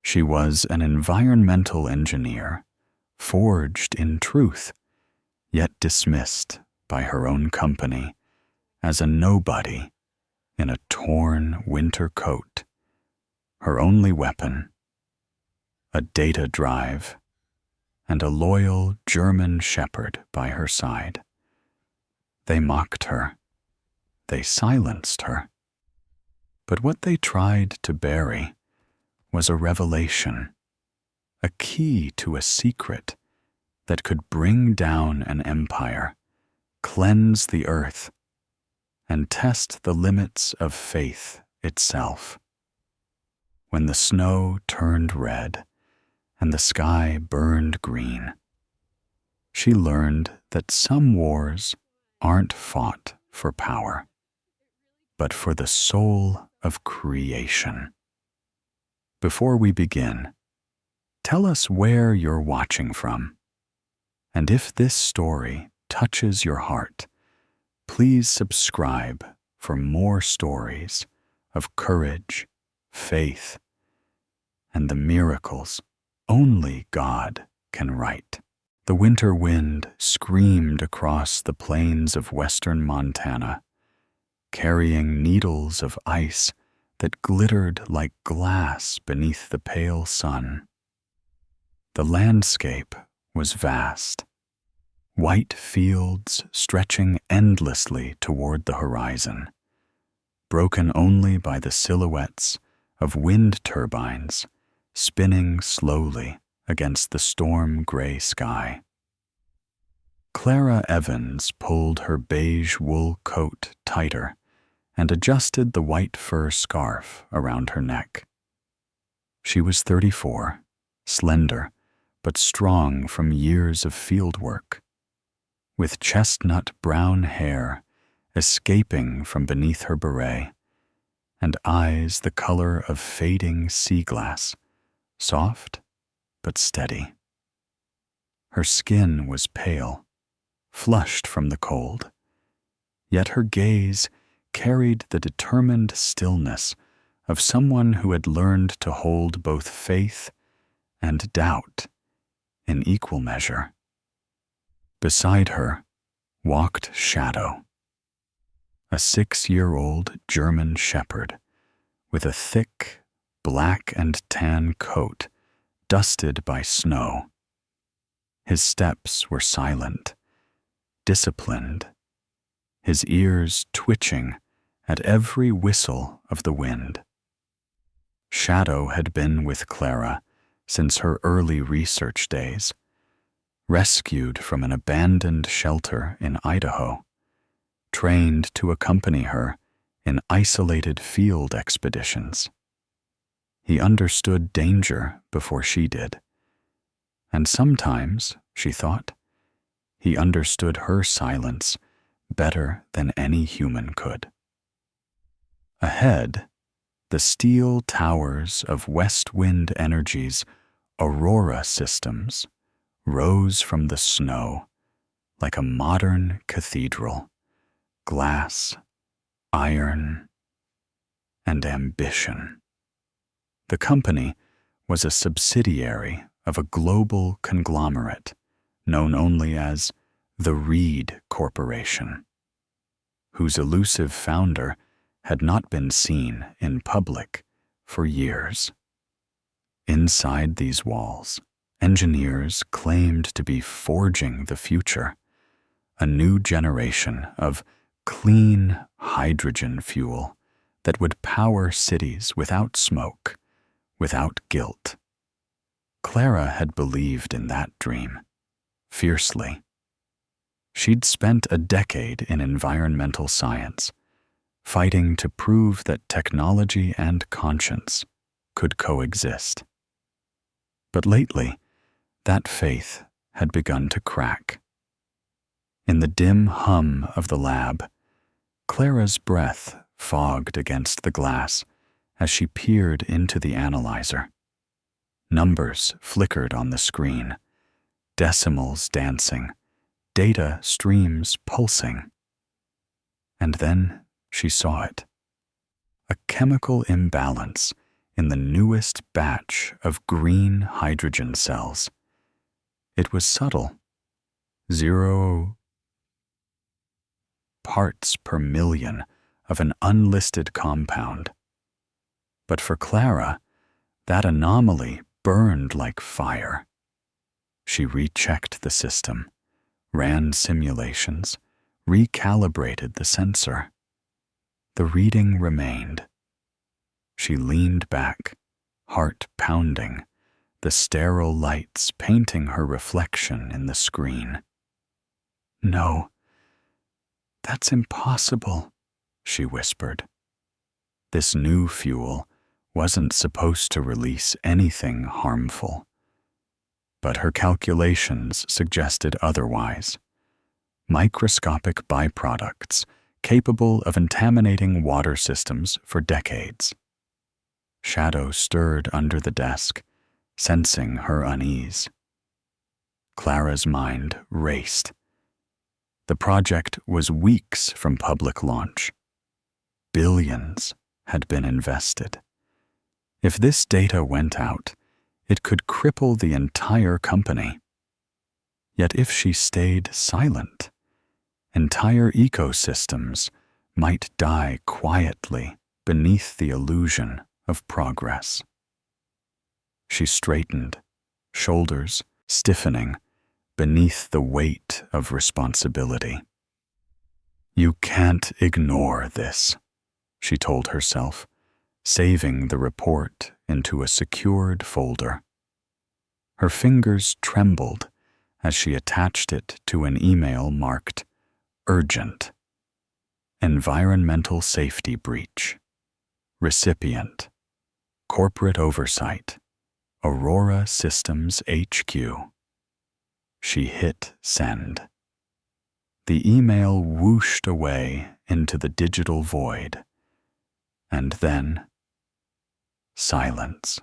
She was an environmental engineer, forged in truth, yet dismissed by her own company as a nobody in a torn winter coat. Her only weapon, a data drive, and a loyal German shepherd by her side. They mocked her. They silenced her. But what they tried to bury was a revelation, a key to a secret that could bring down an empire, cleanse the earth, and test the limits of faith itself. When the snow turned red and the sky burned green, she learned that some wars aren't fought for power, but for the soul of creation. Before we begin, tell us where you're watching from. And if this story touches your heart, please subscribe for more stories of courage, faith, and the miracles only God can write. The winter wind screamed across the plains of western Montana, carrying needles of ice that glittered like glass beneath the pale sun. The landscape was vast, white fields stretching endlessly toward the horizon, broken only by the silhouettes of wind turbines spinning slowly against the storm-gray sky. Clara Evans pulled her beige wool coat tighter and adjusted the white fur scarf around her neck. She was 34, slender, but strong from years of field work, with chestnut brown hair escaping from beneath her beret, and eyes the color of fading sea glass, soft but steady. Her skin was pale, flushed from the cold, yet her gaze carried the determined stillness of someone who had learned to hold both faith and doubt in equal measure. Beside her walked Shadow, a 6-year-old German shepherd with a thick black and tan coat dusted by snow. His steps were silent, disciplined, his ears twitching at every whistle of the wind. Shadow had been with Clara since her early research days, rescued from an abandoned shelter in Idaho, trained to accompany her in isolated field expeditions. He understood danger before she did, and sometimes, she thought, he understood her silence better than any human could. Ahead, the steel towers of West Wind Energy's Aurora systems rose from the snow like a modern cathedral, glass, iron, and ambition. The company was a subsidiary of a global conglomerate known only as the Reed Corporation, whose elusive founder had not been seen in public for years. Inside these walls, engineers claimed to be forging the future, a new generation of clean hydrogen fuel that would power cities without smoke, without guilt. Clara had believed in that dream, fiercely. She'd spent a decade in environmental science, fighting to prove that technology and conscience could coexist. But lately, that faith had begun to crack. In the dim hum of the lab, Clara's breath fogged against the glass as she peered into the analyzer. Numbers flickered on the screen, decimals dancing, data streams pulsing. And then she saw it. A chemical imbalance in the newest batch of green hydrogen cells. It was subtle, 0 parts per million of an unlisted compound. But for Clara, that anomaly burned like fire. She rechecked the system, ran simulations, recalibrated the sensor. The reading remained. She leaned back, heart pounding, the sterile lights painting her reflection in the screen. "No, that's impossible," she whispered. This new fuel wasn't supposed to release anything harmful. But her calculations suggested otherwise. Microscopic byproducts capable of contaminating water systems for decades. Shadow stirred under the desk, sensing her unease. Clara's mind raced. The project was weeks from public launch. Billions had been invested. If this data went out, it could cripple the entire company. Yet if she stayed silent, entire ecosystems might die quietly beneath the illusion of progress. She straightened, shoulders stiffening beneath the weight of responsibility. "You can't ignore this," she told herself, saving the report into a secured folder. Her fingers trembled as she attached it to an email marked Urgent. Environmental Safety Breach. Recipient. Corporate Oversight. Aurora Systems HQ. She hit send. The email whooshed away into the digital void. And then silence.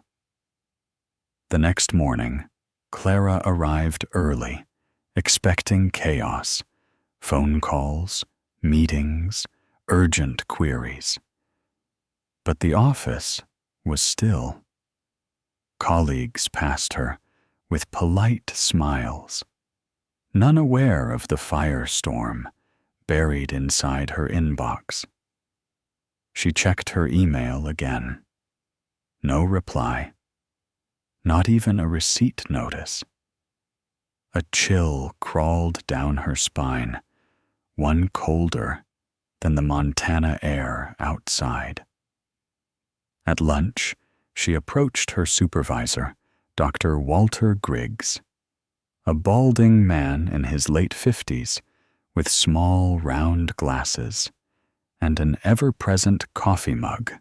The next morning, Clara arrived early, expecting chaos, phone calls, meetings, urgent queries. But the office was still. Colleagues passed her with polite smiles, none aware of the firestorm buried inside her inbox. She checked her email again. No reply. Not even a receipt notice. A chill crawled down her spine, one colder than the Montana air outside. At lunch, she approached her supervisor, Dr. Walter Griggs, a balding man in his late 50s with small round glasses and an ever-present coffee mug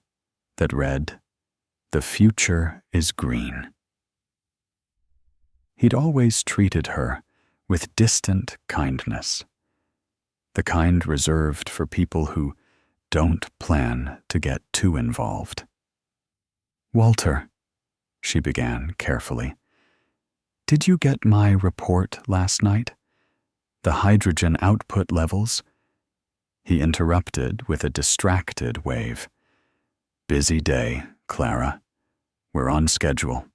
that read, "The future is green." He'd always treated her with distant kindness, the kind reserved for people who don't plan to get too involved. "Walter," she began carefully, "did you get my report last night? The hydrogen output levels?" He interrupted with a distracted wave. "Busy day, Clara. We're on schedule.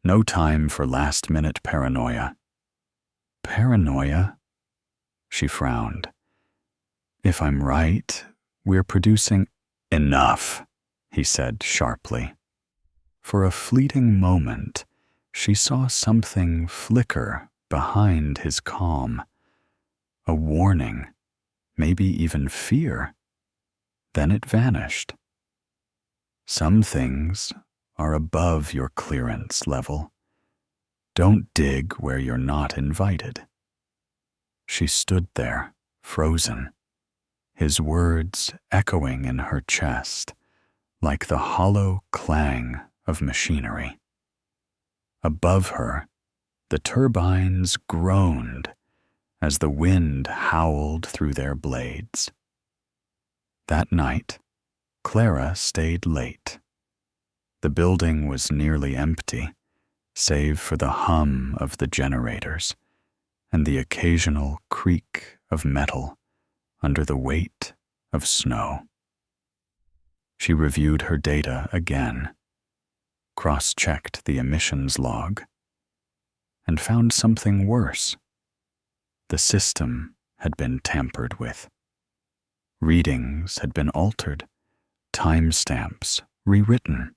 No time for last-minute paranoia." "Paranoia?" She frowned. "If I'm right, we're producing—" "Enough," he said sharply. For a fleeting moment, she saw something flicker behind his calm. A warning, maybe even fear. Then it vanished. "Some things are above your clearance level. Don't dig where you're not invited." She stood there, frozen, his words echoing in her chest like the hollow clang of machinery. Above her, the turbines groaned as the wind howled through their blades. That night, Clara stayed late. The building was nearly empty, save for the hum of the generators and the occasional creak of metal under the weight of snow. She reviewed her data again. cross-checked the emissions log, and found something worse. The system had been tampered with. Readings had been altered, timestamps rewritten.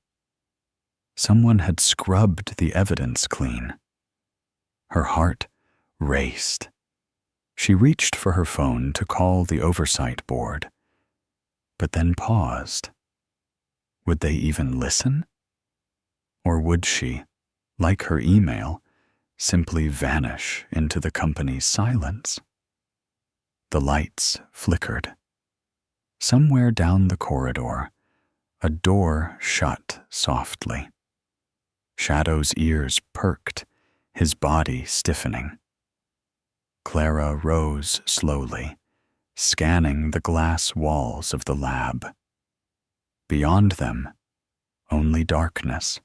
Someone had scrubbed the evidence clean. Her heart raced. She reached for her phone to call the oversight board, but then paused. Would they even listen? Or would she, like her email, simply vanish into the company's silence? The lights flickered. Somewhere down the corridor, a door shut softly. Shadow's ears perked, his body stiffening. Clara rose slowly, scanning the glass walls of the lab. Beyond them, only darkness,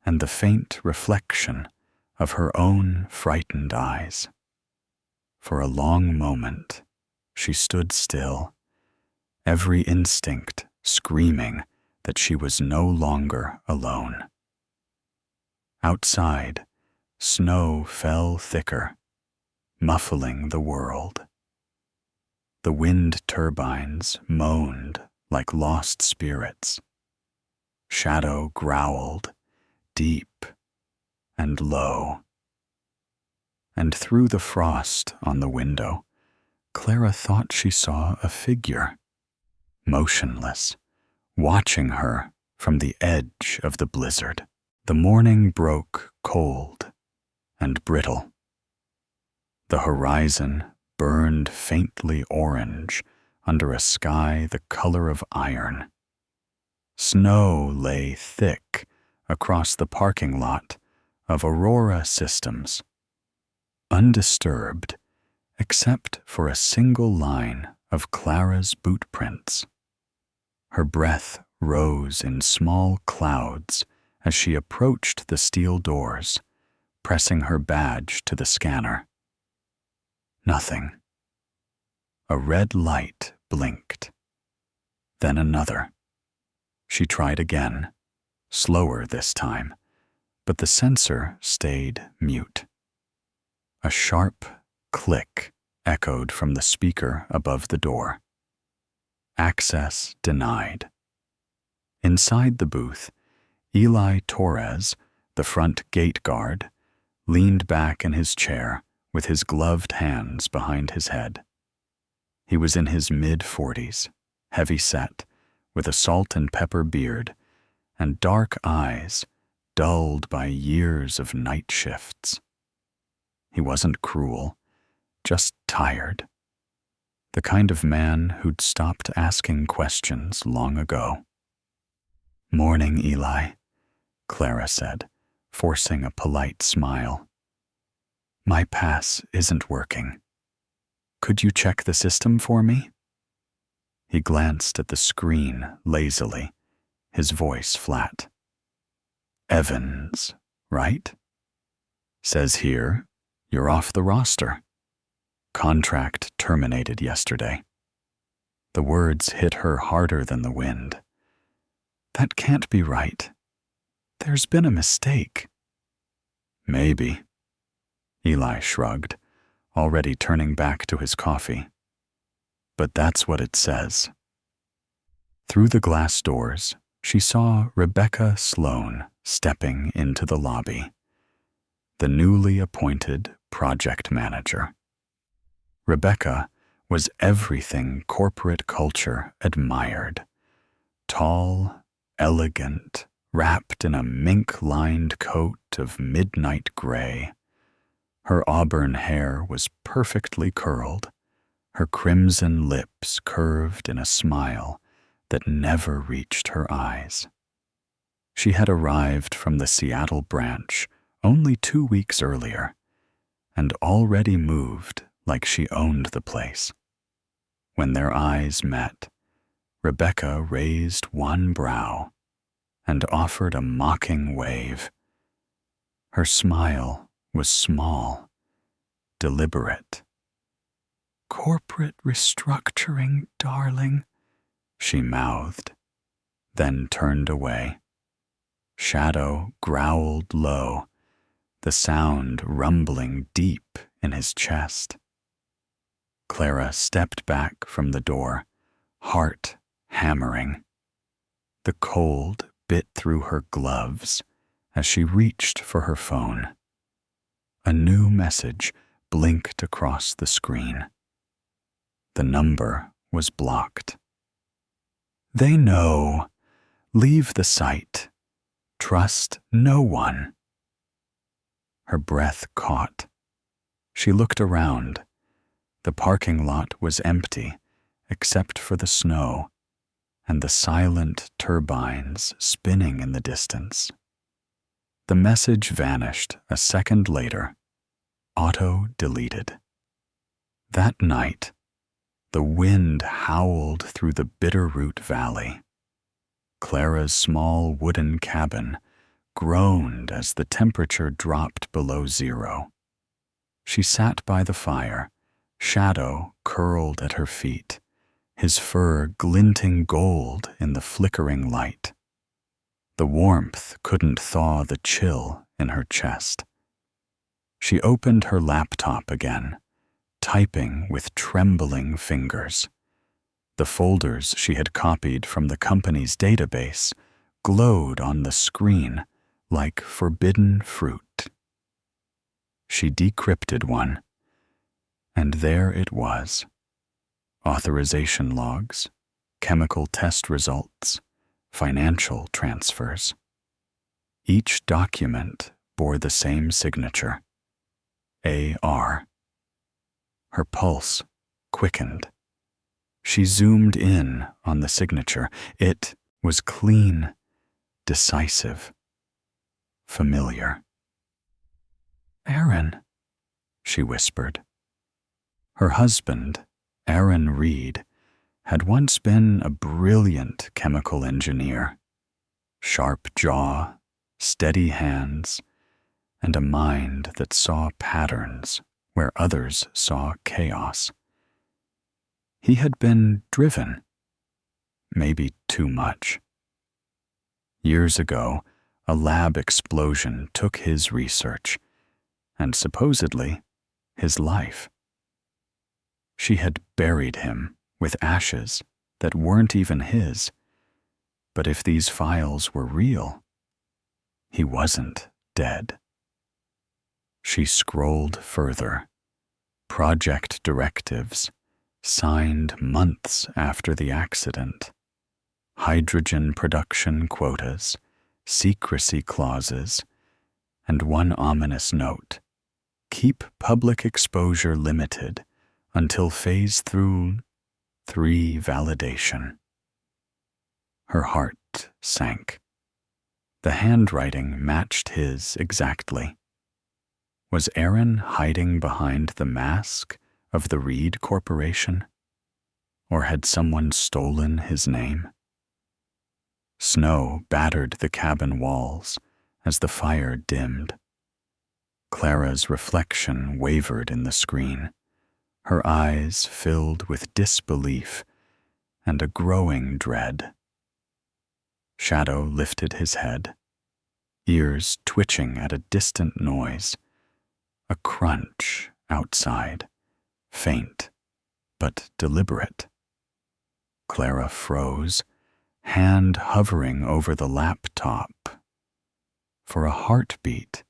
and the faint reflection of her own frightened eyes. For a long moment, she stood still, every instinct screaming that she was no longer alone. Outside, snow fell thicker, muffling the world. The wind turbines moaned like lost spirits. Shadow growled, deep and low. And through the frost on the window, Clara thought she saw a figure, motionless, watching her from the edge of the blizzard. The morning broke cold and brittle. The horizon burned faintly orange under a sky the color of iron. Snow lay thick across the parking lot of Aurora Systems, undisturbed except for a single line of Clara's boot prints. Her breath rose in small clouds as she approached the steel doors, pressing her badge to the scanner. Nothing. A red light blinked. Then another. She tried again, slower this time, but the sensor stayed mute. A sharp click echoed from the speaker above the door. Access denied. Inside the booth, Eli Torres, the front gate guard, leaned back in his chair with his gloved hands behind his head. He was in his mid-40s, heavy-set, with a salt and pepper beard, and dark eyes dulled by years of night shifts. He wasn't cruel, just tired. The kind of man who'd stopped asking questions long ago. "Morning, Eli," Clara said, forcing a polite smile. "My pass isn't working. Could you check the system for me?" He glanced at the screen lazily, his voice flat. "Evans, right? Says here, you're off the roster. Contract terminated yesterday." The words hit her harder than the wind. "That can't be right. There's been a mistake." "Maybe." Eli shrugged, already turning back to his coffee. "But that's what it says." Through the glass doors, she saw Rebecca Sloan stepping into the lobby, the newly appointed project manager. Rebecca was everything corporate culture admired. Tall, elegant, wrapped in a mink-lined coat of midnight gray. Her auburn hair was perfectly curled, her crimson lips curved in a smile that never reached her eyes. She had arrived from the Seattle branch only 2 weeks earlier, and already moved like she owned the place. When their eyes met, Rebecca raised one brow and offered a mocking wave. Her smile was small, deliberate. "Corporate restructuring, darling," she mouthed, then turned away. Shadow growled low, the sound rumbling deep in his chest. Clara stepped back from the door, heart hammering. The cold bit through her gloves as she reached for her phone. A new message blinked across the screen. The number was blocked. They know. Leave the site. Trust no one. Her breath caught. She looked around. The parking lot was empty, except for the snow and the silent turbines spinning in the distance. The message vanished a second later, auto-deleted. That night, the wind howled through the Bitterroot Valley. Clara's small wooden cabin groaned as the temperature dropped below zero. She sat by the fire, Shadow curled at her feet, his fur glinting gold in the flickering light. The warmth couldn't thaw the chill in her chest. She opened her laptop again, typing with trembling fingers. The folders she had copied from the company's database glowed on the screen like forbidden fruit. She decrypted one, and there it was. Authorization logs, chemical test results, financial transfers. Each document bore the same signature, AR. Her pulse quickened. She zoomed in on the signature. It was clean, decisive, familiar. "Aaron," she whispered. Her husband, Aaron Reed, had once been a brilliant chemical engineer. Sharp jaw, steady hands, and a mind that saw patterns where others saw chaos. He had been driven, maybe too much. Years ago, a lab explosion took his research, and supposedly his life. She had buried him with ashes that weren't even his. But if these files were real, he wasn't dead. She scrolled further. Project directives, signed months after the accident. Hydrogen production quotas, secrecy clauses, and one ominous note: keep public exposure limited until phase through 3 validation. Her heart sank. The handwriting matched his exactly. Was Aaron hiding behind the mask of the Reed Corporation? Or had someone stolen his name? Snow battered the cabin walls as the fire dimmed. Clara's reflection wavered in the screen, her eyes filled with disbelief and a growing dread. Shadow lifted his head, ears twitching at a distant noise. A crunch outside, faint but deliberate. Clara froze, hand hovering over the laptop. For a heartbeat,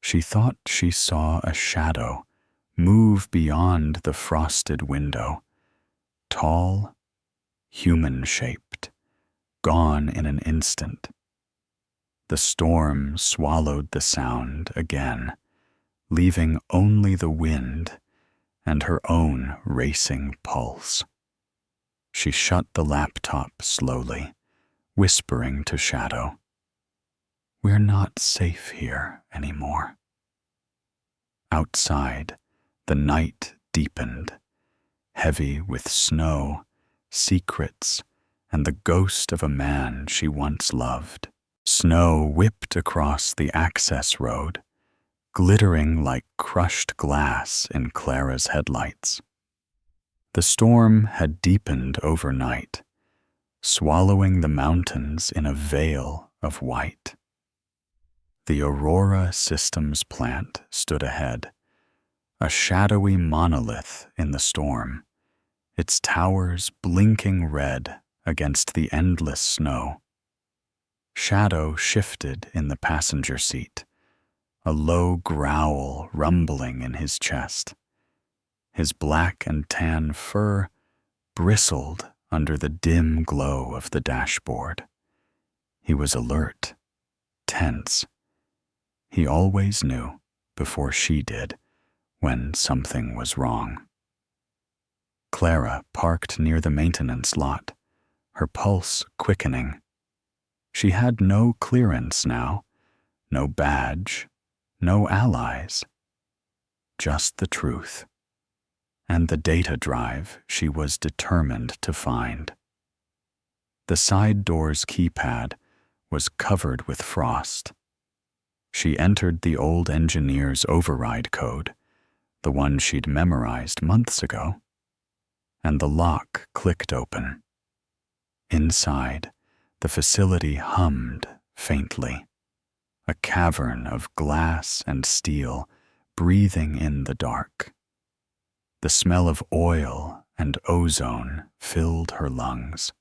she thought she saw a shadow move beyond the frosted window, tall, human-shaped, gone in an instant. The storm swallowed the sound again, leaving only the wind and her own racing pulse. She shut the laptop slowly, whispering to Shadow, "We're not safe here anymore." Outside, the night deepened, heavy with snow, secrets, and the ghost of a man she once loved. Snow whipped across the access road, glittering like crushed glass in Clara's headlights. The storm had deepened overnight, swallowing the mountains in a veil of white. The Aurora Systems plant stood ahead, a shadowy monolith in the storm, its towers blinking red against the endless snow. Shadow shifted in the passenger seat, a low growl rumbling in his chest. His black and tan fur bristled under the dim glow of the dashboard. He was alert, tense. He always knew, before she did, when something was wrong. Clara parked near the maintenance lot, her pulse quickening. She had no clearance now, no badge, no allies. Just the truth, and the data drive she was determined to find. The side door's keypad was covered with frost. She entered the old engineer's override code, the one she'd memorized months ago, and the lock clicked open. Inside, the facility hummed faintly, a cavern of glass and steel breathing in the dark. The smell of oil and ozone filled her lungs.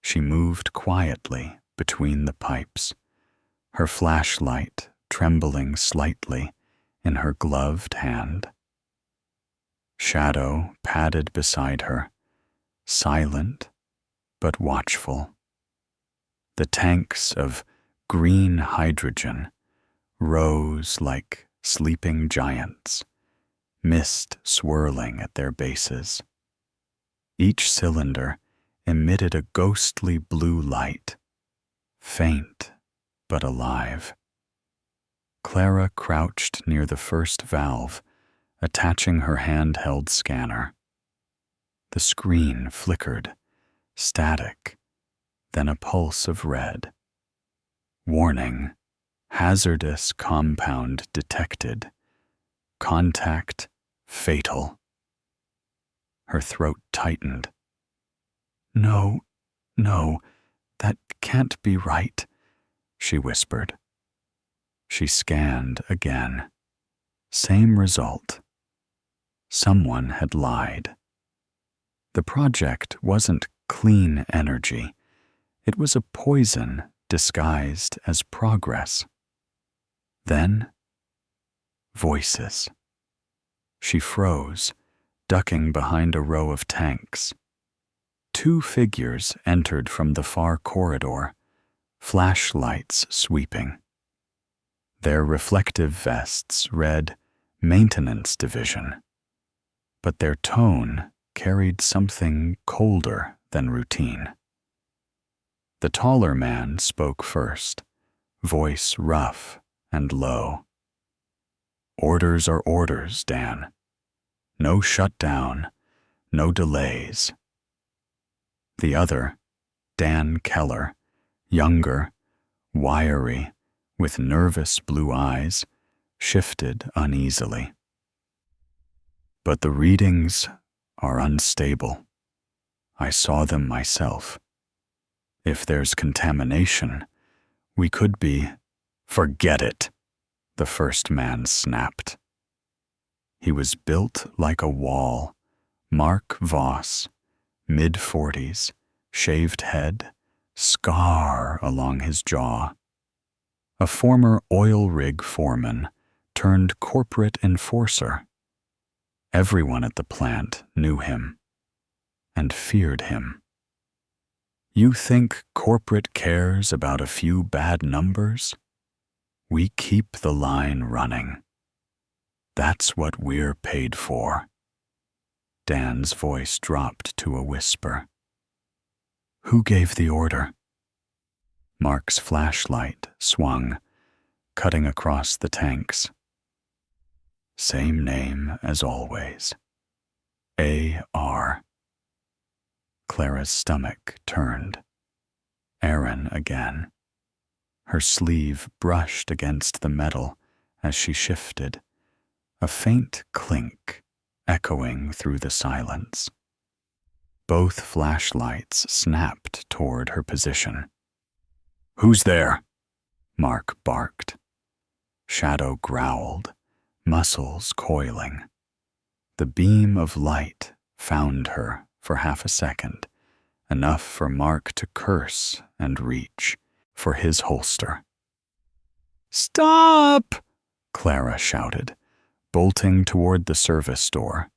She moved quietly between the pipes, her flashlight trembling slightly in her gloved hand. Shadow padded beside her, silent but watchful. The tanks of green hydrogen rose like sleeping giants, mist swirling at their bases. Each cylinder emitted a ghostly blue light, faint but alive. Clara crouched near the first valve, attaching her handheld scanner. The screen flickered, static, then a pulse of red. Warning, hazardous compound detected. Contact fatal. Her throat tightened. No, that can't be right, she whispered. She scanned again. Same result. Someone had lied. The project wasn't clean energy. It was a poison disguised as progress. Then, voices. She froze, ducking behind a row of tanks. Two figures entered from the far corridor, flashlights sweeping. Their reflective vests read Maintenance Division, but their tone carried something colder than routine. The taller man spoke first, voice rough and low. Orders are orders, Dan. No shutdown, no delays. The other, Dan Keller, younger, wiry, with nervous blue eyes, shifted uneasily. But the readings are unstable. I saw them myself. If there's contamination, we could be— Forget it, the first man snapped. He was built like a wall, Mark Voss, mid-40s, shaved head, scar along his jaw. A former oil rig foreman turned corporate enforcer. Everyone at the plant knew him and feared him. You think corporate cares about a few bad numbers? We keep the line running. That's what we're paid for. Dan's voice dropped to a whisper. Who gave the order? Mark's flashlight swung, cutting across the tanks. Same name as always. A.R. Clara's stomach turned. Aaron again. Her sleeve brushed against the metal as she shifted, a faint clink echoing through the silence. Both flashlights snapped toward her position. Who's there? Mark barked. Shadow growled, muscles coiling. The beam of light found her for half a second, enough for Mark to curse and reach for his holster. "Stop!" Clara shouted, bolting toward the service door.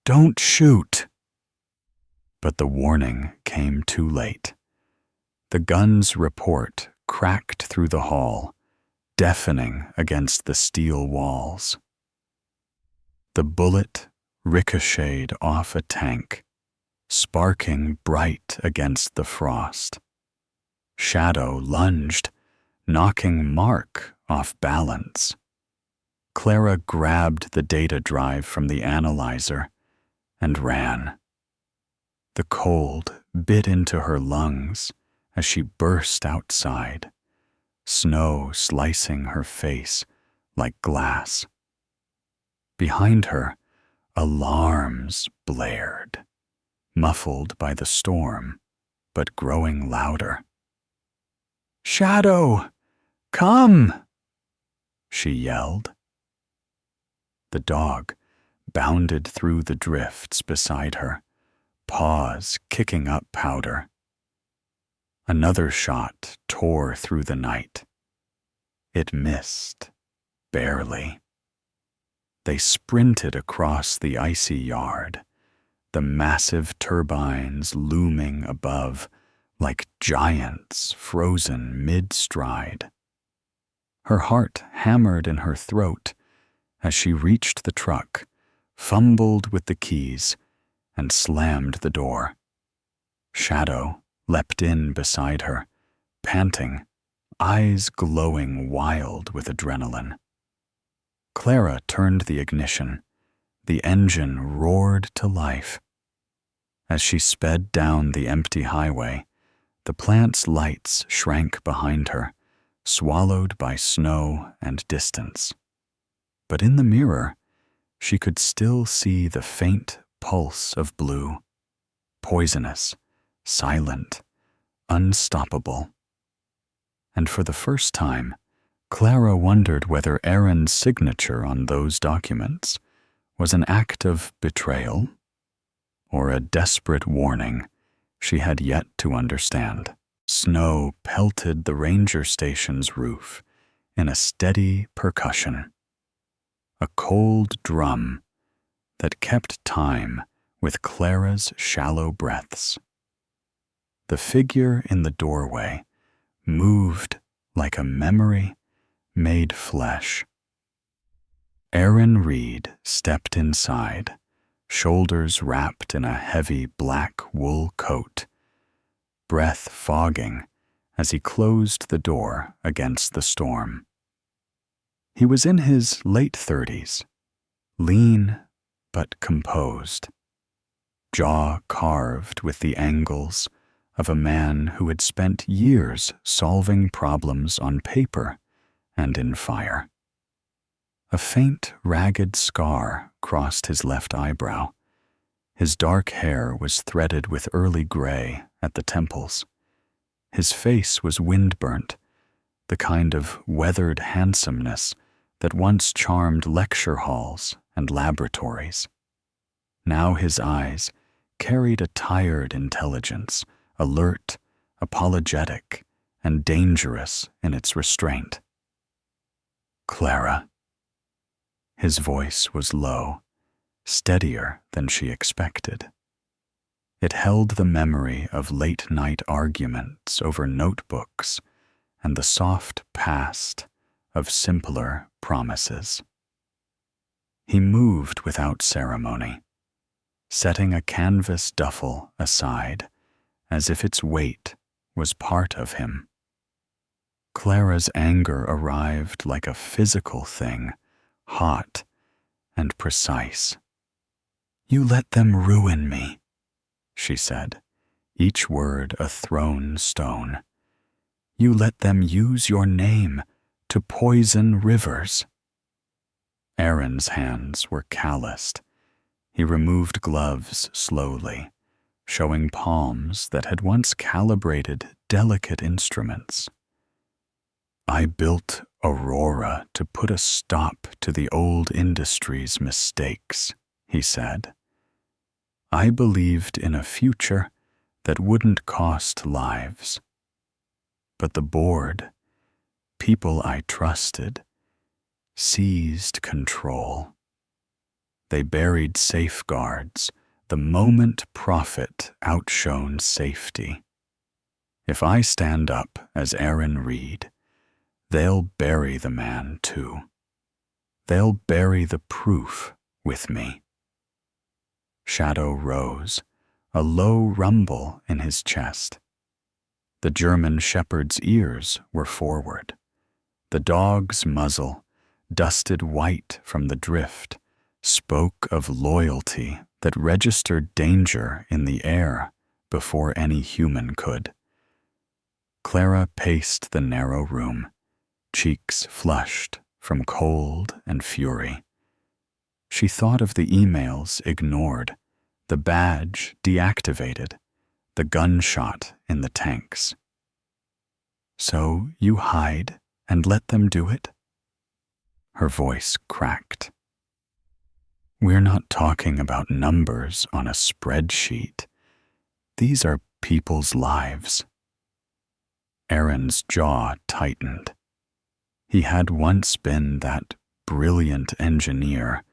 "Don't shoot!" But the warning came too late. The gun's report cracked through the hall, deafening against the steel walls. The bullet ricocheted off a tank, sparking bright against the frost. Shadow lunged, knocking Mark off balance. Clara grabbed the data drive from the analyzer and ran. The cold bit into her lungs as she burst outside, snow slicing her face like glass. Behind her, alarms blared, muffled by the storm, but growing louder. "Shadow, come!" she yelled. The dog bounded through the drifts beside her, paws kicking up powder. Another shot tore through the night. It missed, barely. They sprinted across the icy yard, the massive turbines looming above like giants frozen mid-stride. Her heart hammered in her throat as she reached the truck, fumbled with the keys, and slammed the door. Shadow leapt in beside her, panting, eyes glowing wild with adrenaline. Clara turned the ignition. The engine roared to life. As she sped down the empty highway, the plant's lights shrank behind her, swallowed by snow and distance. But in the mirror, she could still see the faint pulse of blue, poisonous, silent, unstoppable. And for the first time, Clara wondered whether Aaron's signature on those documents was an act of betrayal or a desperate warning she had yet to understand. Snow pelted the ranger station's roof in a steady percussion, a cold drum that kept time with Clara's shallow breaths. The figure in the doorway moved like a memory made flesh. Aaron Reed stepped inside, shoulders wrapped in a heavy black wool coat, breath fogging as he closed the door against the storm. He was in his late 30s, lean but composed, jaw carved with the angles of a man who had spent years solving problems on paper and in fire. A faint, ragged scar crossed his left eyebrow. His dark hair was threaded with early gray at the temples. His face was wind-burnt, the kind of weathered handsomeness that once charmed lecture halls and laboratories. Now his eyes carried a tired intelligence, alert, apologetic, and dangerous in its restraint. "Clara." His voice was low, steadier than she expected. It held the memory of late-night arguments over notebooks and the soft past of simpler promises. He moved without ceremony, setting a canvas duffel aside as if its weight was part of him. Clara's anger arrived like a physical thing, hot and precise. "You let them ruin me," she said, each word a thrown stone. "You let them use your name to poison rivers." Aaron's hands were calloused. He removed gloves slowly, showing palms that had once calibrated delicate instruments I built Aurora to put a stop to the old industry's mistakes, he said. I believed in a future that wouldn't cost lives. But the board, people I trusted, seized control. They buried safeguards the moment profit outshone safety. If I stand up as Aaron Reed, they'll bury the man too. They'll bury the proof with me. Shadow rose, a low rumble in his chest. The German shepherd's ears were forward. The dog's muzzle, dusted white from the drift, spoke of loyalty that registered danger in the air before any human could. Clara paced the narrow room, cheeks flushed from cold and fury. She thought of the emails ignored, the badge deactivated, the gunshot in the tanks. So you hide and let them do it? Her voice cracked. We're not talking about numbers on a spreadsheet. These are people's lives. Aaron's jaw tightened. He had once been that brilliant engineer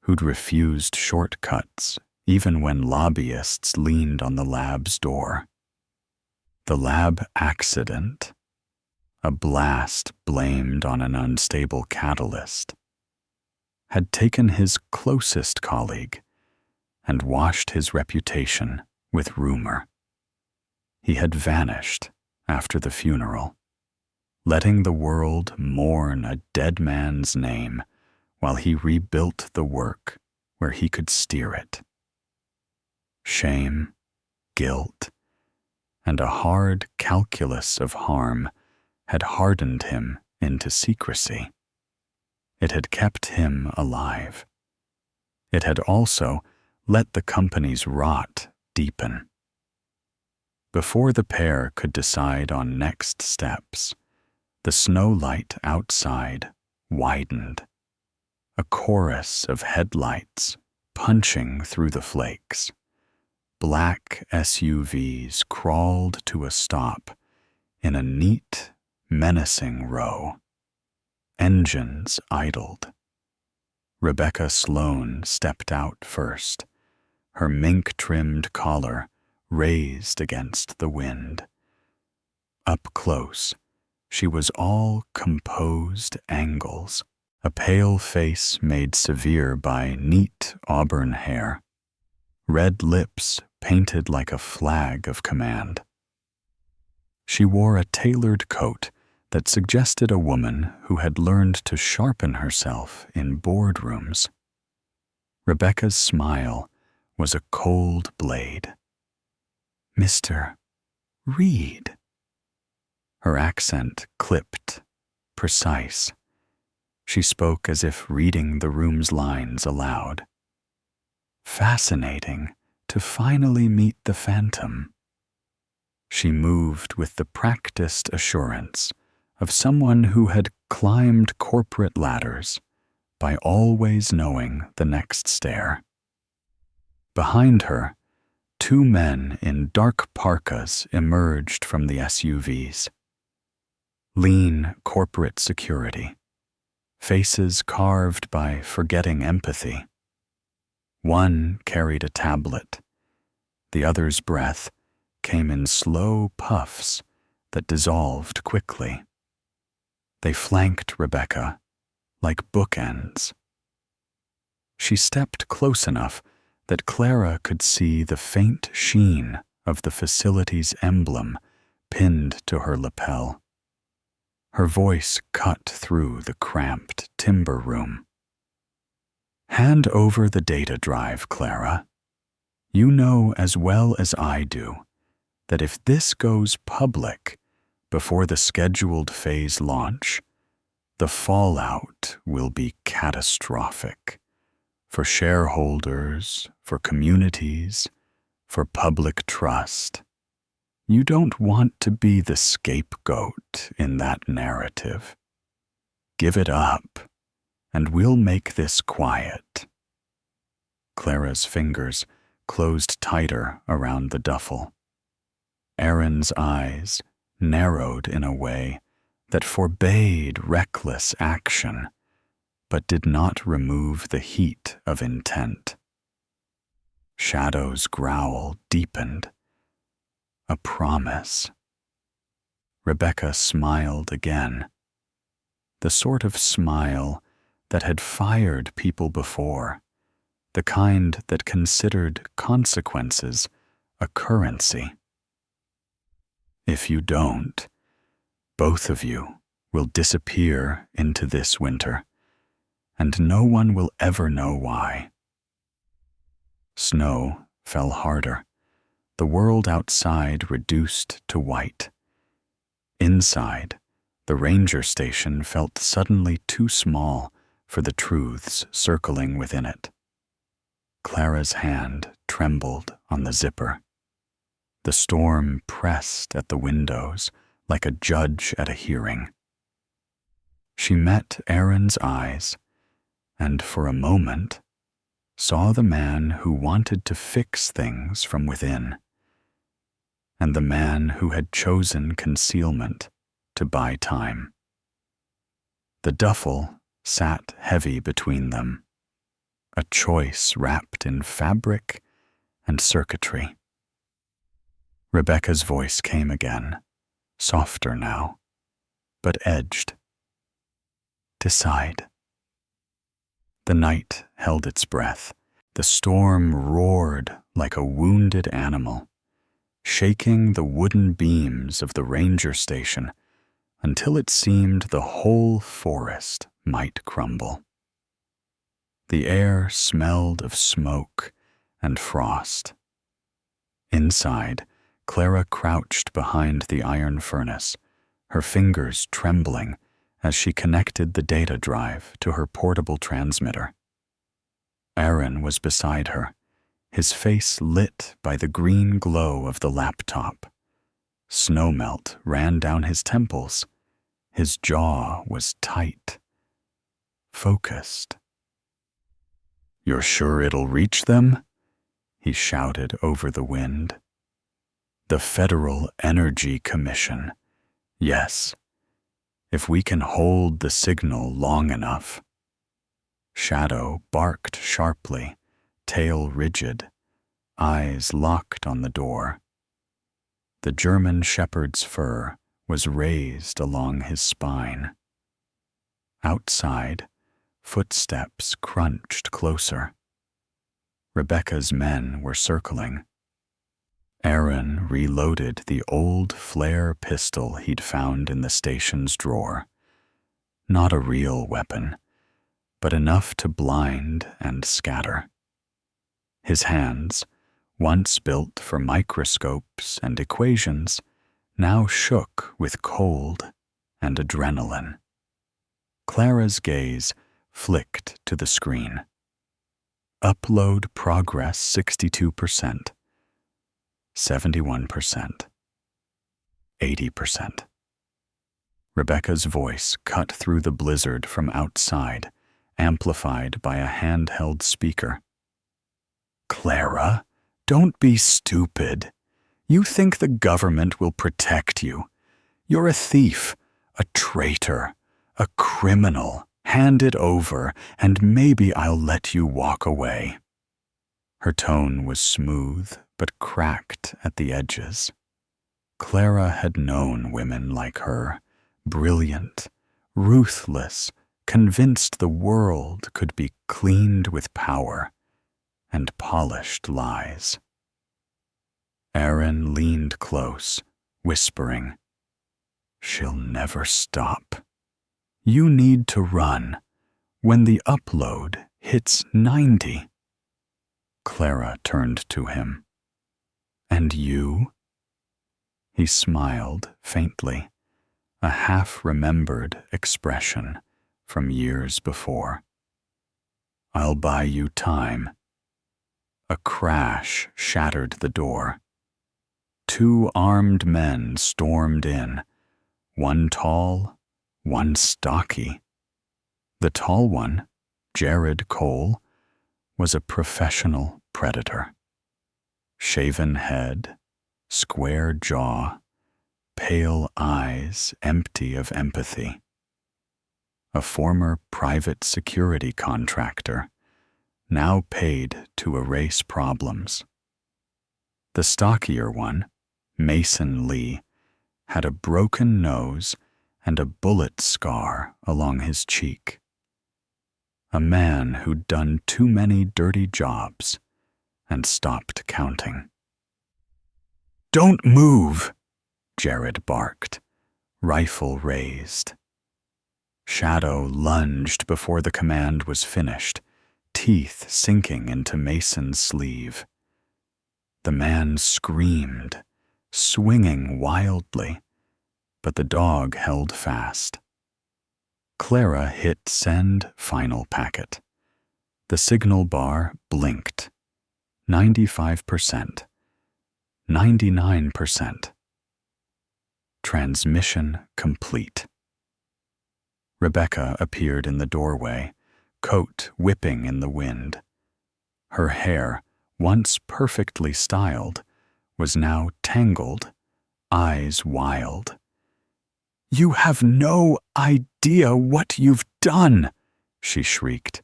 who'd refused shortcuts even when lobbyists leaned on the lab's door. The lab accident, a blast blamed on an unstable catalyst, had taken his closest colleague and washed his reputation with rumor. He had vanished after the funeral, letting the world mourn a dead man's name while he rebuilt the work where he could steer it. Shame, guilt, and a hard calculus of harm had hardened him into secrecy. It had kept him alive. It had also let the company's rot deepen. Before the pair could decide on next steps, the snow light outside widened, a chorus of headlights punching through the flakes. Black SUVs crawled to a stop in a neat, menacing row. Engines idled. Rebecca Sloan stepped out first, her mink-trimmed collar raised against the wind. Up close, she was all composed angles, a pale face made severe by neat auburn hair, red lips painted like a flag of command. She wore a tailored coat that suggested a woman who had learned to sharpen herself in boardrooms. Rebecca's smile was a cold blade. Mr. Reed. Her accent clipped, precise. She spoke as if reading the room's lines aloud. Fascinating to finally meet the phantom. She moved with the practiced assurance of someone who had climbed corporate ladders by always knowing the next stair. Behind her, two men in dark parkas emerged from the SUVs. Lean corporate security, faces carved by forgetting empathy. One carried a tablet. The other's breath came in slow puffs that dissolved quickly. They flanked Rebecca like bookends. She stepped close enough that Clara could see the faint sheen of the facility's emblem pinned to her lapel. Her voice cut through the cramped timber room. Hand over the data drive, Clara. You know as well as I do that if this goes public before the scheduled phase launch, the fallout will be catastrophic for shareholders, for communities, for public trust. You don't want to be the scapegoat in that narrative. Give it up, and we'll make this quiet. Clara's fingers closed tighter around the duffel. Aaron's eyes narrowed in a way that forbade reckless action, but did not remove the heat of intent. Shadow's growl deepened. A promise. Rebecca smiled again. The sort of smile that had fired people before, the kind that considered consequences a currency. If you don't, both of you will disappear into this winter, and no one will ever know why. Snow fell harder. The world outside reduced to white. Inside, the ranger station felt suddenly too small for the truths circling within it. Clara's hand trembled on the zipper. The storm pressed at the windows like a judge at a hearing. She met Aaron's eyes, and for a moment saw the man who wanted to fix things from within, and the man who had chosen concealment to buy time. The duffel sat heavy between them, a choice wrapped in fabric and circuitry. Rebecca's voice came again, softer now, but edged. Decide. The night held its breath. The storm roared like a wounded animal, shaking the wooden beams of the ranger station until it seemed the whole forest might crumble. The air smelled of smoke and frost. Inside, Clara crouched behind the iron furnace, her fingers trembling as she connected the data drive to her portable transmitter. Aaron was beside her, his face lit by the green glow of the laptop. Snowmelt ran down his temples. His jaw was tight, focused. "You're sure it'll reach them?" he shouted over the wind. "The Federal Energy Commission. Yes, if we can hold the signal long enough." Shadow barked sharply, tail rigid, eyes locked on the door. The German shepherd's fur was raised along his spine. Outside, footsteps crunched closer. Rebecca's men were circling. Aaron reloaded the old flare pistol he'd found in the station's drawer. Not a real weapon, but enough to blind and scatter. His hands, once built for microscopes and equations, now shook with cold and adrenaline. Clara's gaze flicked to the screen. Upload progress 62%, 71%, 80%. Rebecca's voice cut through the blizzard from outside, amplified by a handheld speaker. "Clara, don't be stupid. You think the government will protect you. You're a thief, a traitor, a criminal. Hand it over, and maybe I'll let you walk away." Her tone was smooth, but cracked at the edges. Clara had known women like her, brilliant, ruthless, convinced the world could be cleaned with power, and polished lies. Aaron leaned close, whispering, "She'll never stop. You need to run when the upload hits 90. Clara turned to him. "And you?" He smiled faintly, a half-remembered expression from years before. "I'll buy you time." A crash shattered the door. 2 armed men stormed in, one tall, one stocky. The tall one, Jared Cole, was a professional predator. Shaven head, square jaw, pale eyes empty of empathy. A former private security contractor, now paid to erase problems. The stockier one, Mason Lee, had a broken nose and a bullet scar along his cheek. A man who'd done too many dirty jobs and stopped counting. "Don't move!" Jared barked, rifle raised. Shadow lunged before the command was finished, teeth sinking into Mason's sleeve. The man screamed, swinging wildly, but the dog held fast. Clara hit send final packet. The signal bar blinked. 95%. 99%. Transmission complete. Rebecca appeared in the doorway, coat whipping in the wind. Her hair, once perfectly styled, was now tangled, eyes wild. "You have no idea what you've done," she shrieked.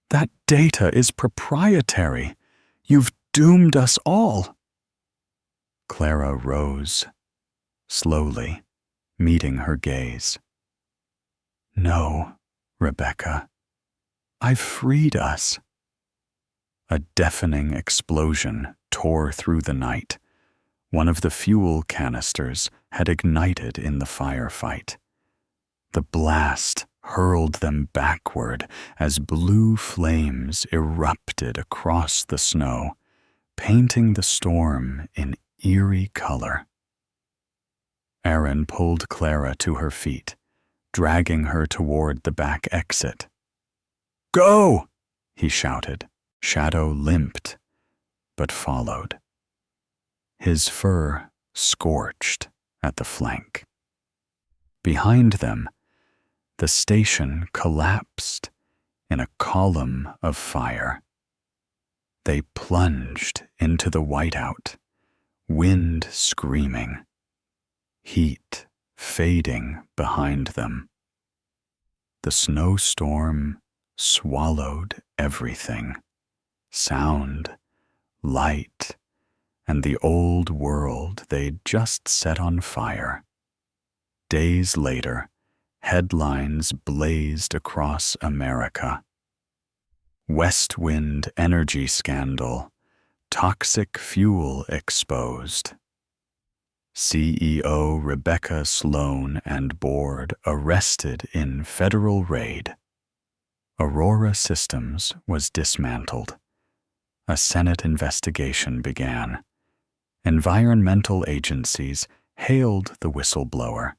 "That data is proprietary. You've doomed us all." Clara rose, slowly, meeting her gaze. "No, Rebecca. I've freed us." A deafening explosion tore through the night. One of the fuel canisters had ignited in the firefight. The blast hurled them backward as blue flames erupted across the snow, painting the storm in eerie color. Aaron pulled Clara to her feet, dragging her toward the back exit. "Go!" he shouted. Shadow limped, but followed. His fur scorched at the flank. Behind them, the station collapsed in a column of fire. They plunged into the whiteout, wind screaming, heat fading behind them. The snowstorm swallowed everything, sound, light, and the old world they'd just set on fire. Days later, headlines blazed across America. West Wind energy scandal, toxic fuel exposed. CEO Rebecca Sloan and board arrested in federal raid. Aurora Systems was dismantled. A Senate investigation began. Environmental agencies hailed the whistleblower,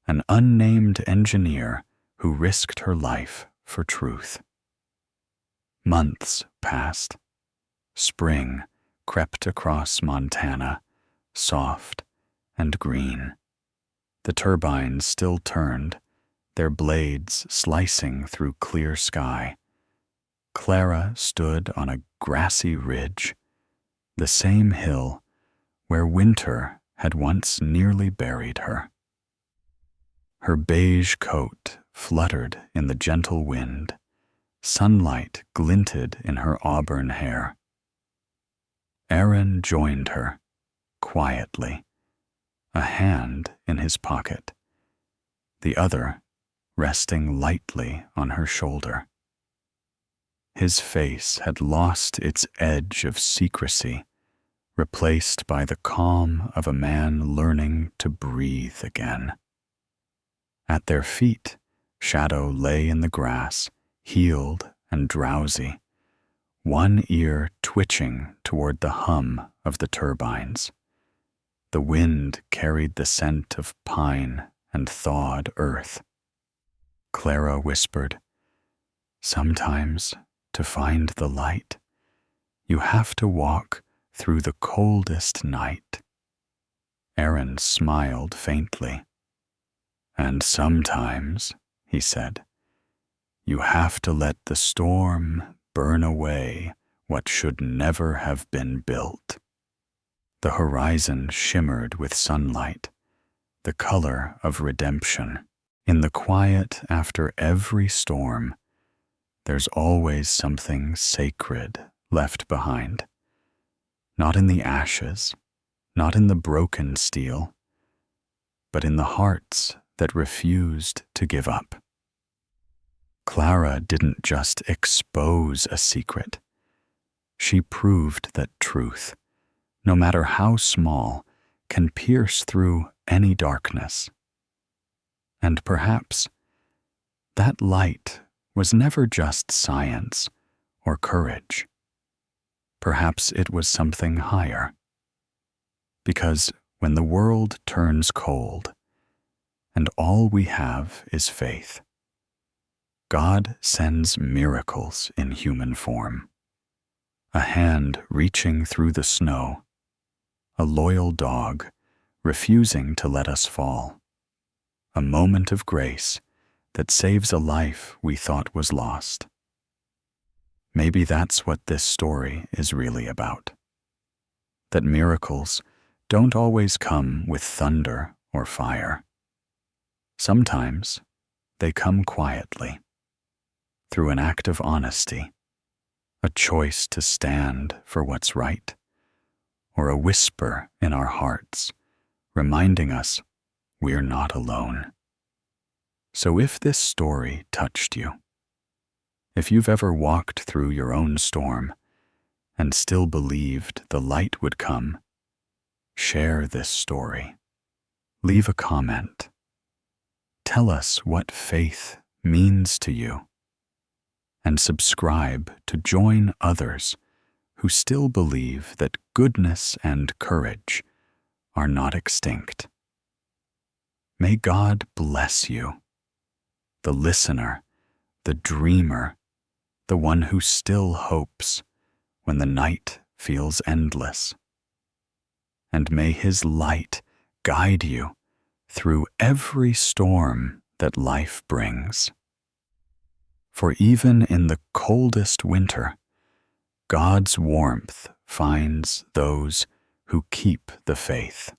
an unnamed engineer who risked her life for truth. Months passed. Spring crept across Montana, soft and green. The turbines still turned, their blades slicing through clear sky. Clara stood on a grassy ridge, the same hill where winter had once nearly buried her. Her beige coat fluttered in the gentle wind. Sunlight glinted in her auburn hair. Aaron joined her, quietly, a hand in his pocket, the other resting lightly on her shoulder. His face had lost its edge of secrecy, replaced by the calm of a man learning to breathe again. At their feet, Shadow lay in the grass, healed and drowsy, one ear twitching toward the hum of the turbines. The wind carried the scent of pine and thawed earth. Clara whispered, "Sometimes, to find the light, you have to walk through the coldest night." Aaron smiled faintly. And sometimes, he said, you have to let the storm burn away what should never have been built. The horizon shimmered with sunlight, the color of redemption. In the quiet after every storm, there's always something sacred left behind. Not in the ashes, not in the broken steel, but in the hearts that refused to give up. Clara didn't just expose a secret. She proved that truth, no matter how small, can pierce through any darkness. And perhaps that light was never just science or courage. Perhaps it was something higher. Because when the world turns cold, and all we have is faith, God sends miracles in human form. A hand reaching through the snow, a loyal dog refusing to let us fall, a moment of grace that saves a life we thought was lost. Maybe that's what this story is really about. That miracles don't always come with thunder or fire. Sometimes they come quietly, through an act of honesty, a choice to stand for what's right, or a whisper in our hearts reminding us we're not alone. So if this story touched you, if you've ever walked through your own storm and still believed the light would come, share this story. Leave a comment. Tell us what faith means to you. And subscribe to join others who still believe that goodness and courage are not extinct. May God bless you, the listener, the dreamer, the one who still hopes when the night feels endless. And may His light guide you through every storm that life brings. For even in the coldest winter, God's warmth finds those who keep the faith.